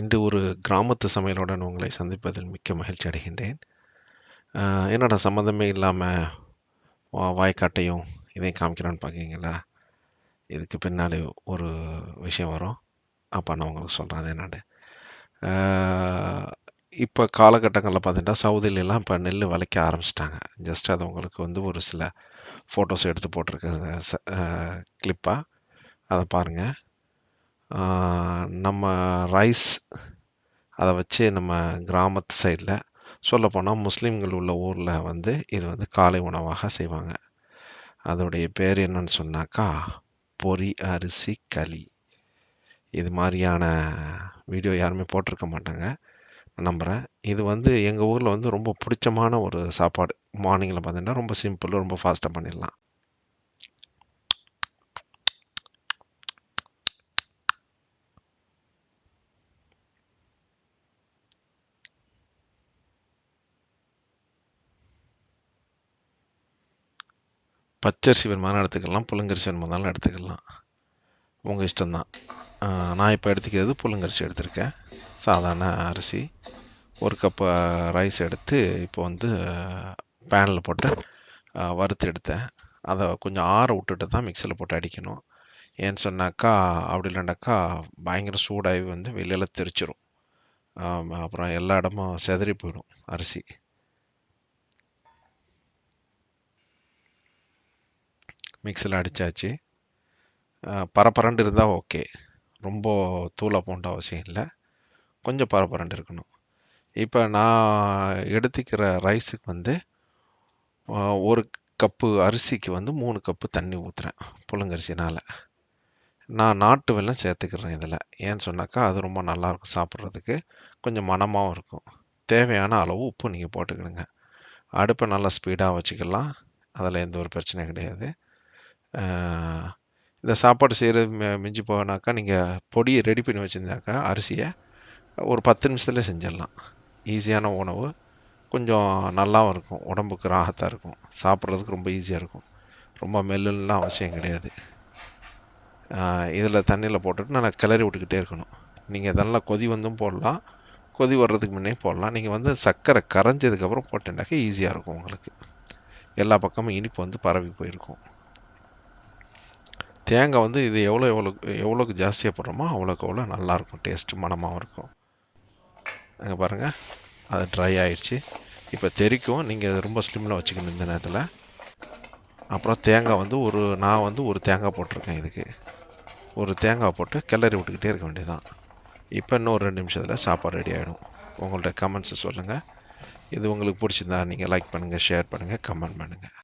இன்று ஒரு கிராமத்து சமையலுடன் உங்களை சந்திப்பதில் மிக்க மகிழ்ச்சி அடைகின்றேன். என்னடா சம்மந்தமே இல்லாமல் வாய்க்காட்டையும் இதையும் காமிக்கிறான்னு பார்க்குறீங்களா? இதுக்கு பின்னாடி ஒரு விஷயம் வரும். அப்போ நான் உங்களுக்கு சொல்கிறேன் அது என்னன்னு. இப்போ காலகட்டங்களில் பார்த்துட்டா சவுதியிலலாம் இப்போ நெல் விளைக்க ஆரம்பிச்சிட்டாங்க. ஜஸ்ட் அது உங்களுக்கு வந்து ஒரு சில ஃபோட்டோஸ் எடுத்து போட்டிருக்கேன் கிளிப்பாக. அதை பாருங்கள். நம்ம ரைஸ் அதை வச்சு நம்ம கிராமத்து சைடில் சொல்லப்போனால் முஸ்லீம்கள் உள்ள ஊரில் வந்து இது வந்து காலை உணவாக செய்வாங்க. அதோடைய பேர் என்னன்னு சொன்னாக்கா பொரி அரிசி களி. இது மாதிரியான வீடியோ யாருமே போட்டிருக்க மாட்டாங்க, நான் நம்புகிறேன். இது வந்து எங்கள் ஊரில் வந்து ரொம்ப பிடிச்சமான ஒரு சாப்பாடு. மார்னிங்கில் பார்த்தீங்கன்னா ரொம்ப சிம்பிள், ரொம்ப ஃபாஸ்ட்டாக பண்ணிடலாம். பச்சரிசி வேணுமானாலும் எடுத்துக்கலாம், புழுங்கரிசி வேணுமானாலும் எடுத்துக்கலாம், உங்கள் இஷ்டம்தான். நான் இப்போ எடுத்துக்கிறது புழுங்கரிசி எடுத்திருக்கேன். சாதாரண அரிசி. ஒரு கப்பு ரைஸ் எடுத்து இப்போ வந்து பேனில் போட்டு வறுத்து எடுத்தேன். அதை கொஞ்சம் ஆற விட்டுட்டு தான் மிக்சியில் போட்டு அடிக்கணும். ஏன்னு சொன்னாக்கா அப்படி இல்லைனாக்கா பயங்கர சூடாகி வந்து வெளியில் தெரிச்சிடும். அப்புறம் எல்லா இடமும் செதறி போயிடும் அரிசி. மிக்சியில் அடித்தாச்சு. பரபரண்டு இருந்தால் ஓகே, ரொம்ப தூளை போன்ற அவசியம் இல்லை, கொஞ்சம் பரபரண்டு இருக்கணும். இப்போ நான் எடுத்துக்கிற ரைஸுக்கு வந்து ஒரு கப்பு அரிசிக்கு வந்து 3 கப்பு தண்ணி ஊற்றுறேன் புழுங்கரிசினால். நான் நாட்டு வெல்லம் சேர்த்துக்கிறேன் இதில். ஏன்னு சொன்னாக்கா அது ரொம்ப நல்லாயிருக்கும் சாப்பிட்றதுக்கு, கொஞ்சம் மணமாகவும் இருக்கும். தேவையான அளவு உப்பு நீங்கள் போட்டுக்கிடுங்க. அடுப்பை நல்லா ஸ்பீடாக வச்சுக்கலாம், அதில் எந்த ஒரு பிரச்சனையும் கிடையாது. இந்த சாப்பாடு செய்கிறது மிஞ்சி போனாக்கா நீங்கள் பொடியை ரெடி பண்ணி வச்சுருந்தாக்கா அரிசியை ஒரு 10 நிமிஷத்துலேயே செஞ்சிடலாம். ஈஸியான உணவு, கொஞ்சம் நல்லாவும் இருக்கும், உடம்புக்கு ராகத்தாக இருக்கும், சாப்பிட்றதுக்கு ரொம்ப ஈஸியாக இருக்கும். ரொம்ப மெல்லுலாம் அவசியம் கிடையாது. இதில் தண்ணியில் போட்டுட்டு நல்லா கிளறி விட்டுக்கிட்டே இருக்கணும். நீங்கள் இதெல்லாம் கொதி வந்தும் போடலாம், கொதி வர்றதுக்கு முன்னே போடலாம். நீங்கள் வந்து சர்க்கரை கரைஞ்சதுக்கப்புறம் போட்டேன்னாக்கா ஈஸியாக இருக்கும் உங்களுக்கு. எல்லா பக்கமும் இனிப்பு வந்து பரவி போயிருக்கும். தேங்காய் வந்து இது எவ்வளோக்கு ஜாஸ்தியாக போடுறோமோ அவ்வளோக்கு அவ்வளோ நல்லாயிருக்கும், டேஸ்ட்டு மணமாகவும் இருக்கும். அங்கே பாருங்கள், அது ட்ரை ஆகிடுச்சு. இப்போ தெறிக்கும், நீங்கள் ரொம்ப ஸ்லிம்மில் வச்சுக்கணும் இந்த நேரத்தில். அப்புறம் தேங்காய் வந்து நான் வந்து ஒரு தேங்காய் போட்டிருக்கேன். இதுக்கு ஒரு தேங்காய் போட்டு கிளறி விட்டுக்கிட்டே இருக்க வேண்டியதுதான். இப்போ இன்னும் ஒரு 2 நிமிஷத்தில் சாப்பாடு ரெடி ஆகிடும். உங்கள்ட்ட கமெண்ட்ஸை சொல்லுங்கள். இது உங்களுக்கு பிடிச்சிருந்தா நீங்கள் லைக் பண்ணுங்கள், ஷேர் பண்ணுங்கள், கமெண்ட் பண்ணுங்கள்.